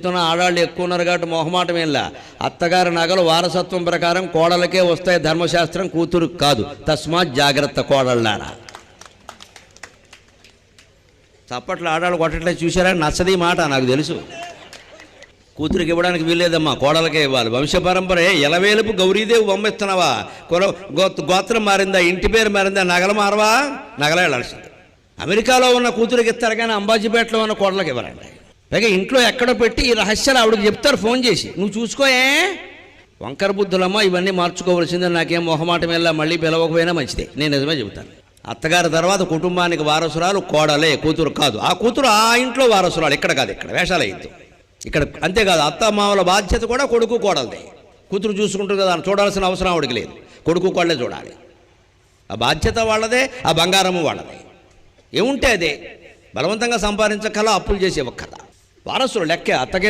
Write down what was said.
చెబుతున్నా, ఆడాళ్ళు ఎక్కువ ఉన్నారు కాబట్టి మొహమాటం ఏంలా. అత్తగారి నగలు వారసత్వం ప్రకారం కోడలకే వస్తాయి, ధర్మశాస్త్రం కూతురుకు కాదు. తస్మాత్ జాగ్రత్త కోడళ్ళారా. చప్పట్లు ఆడాళ్ళు కొట్టట్లేదు చూసారా, నచ్చది మాట నాకు తెలుసు. కూతురికి ఇవ్వడానికి వీల్లేదమ్మా, కోడలకే ఇవ్వాలి. వంశపరంపరే ఎలవేలుపు గౌరీదేవి బొమ్మిస్తున్నావా? గోత్రం మారిందా, ఇంటి పేరు మారిందా, నగలు మారవా? నగలే వెళ్ళాల్సింది. అమెరికాలో ఉన్న కూతురికి ఇస్తారు కానీ అంబాజీపేటలో ఉన్న కోడలకు ఇవ్వరండి. పైగా ఇంట్లో ఎక్కడో పెట్టి ఈ రహస్యాలు ఆవిడకి చెప్తారు ఫోన్ చేసి, నువ్వు చూసుకోయే. వంకర బుద్ధులమ్మ, ఇవన్నీ మార్చుకోవాల్సిందే. నాకేం మొహమాటం వెళ్ళా, మళ్ళీ పిలవకపోయినా మంచిదే, నేను నిజమే చెబుతాను. అత్తగారి తర్వాత కుటుంబానికి వారసురాలు కోడలే, కూతురు కాదు. ఆ కూతురు ఆ ఇంట్లో వారసురాలు, ఇక్కడ కాదు, ఇక్కడ వేషాలు అయింది ఇక్కడ. అంతేకాదు, అత్త మామల బాధ్యత కూడా కొడుకు కోడలదే. కూతురు చూసుకుంటుంది కదా, చూడాల్సిన అవసరం ఆవిడకి లేదు, కొడుకు కోడలే చూడాలి. ఆ బాధ్యత వాళ్ళదే, ఆ బంగారము వాళ్ళదే. ఏముంటే అదే. బలవంతంగా సంపాదించకల, అప్పులు చేసే ఒక్కల వారసులు లెక్కే. అత్తగే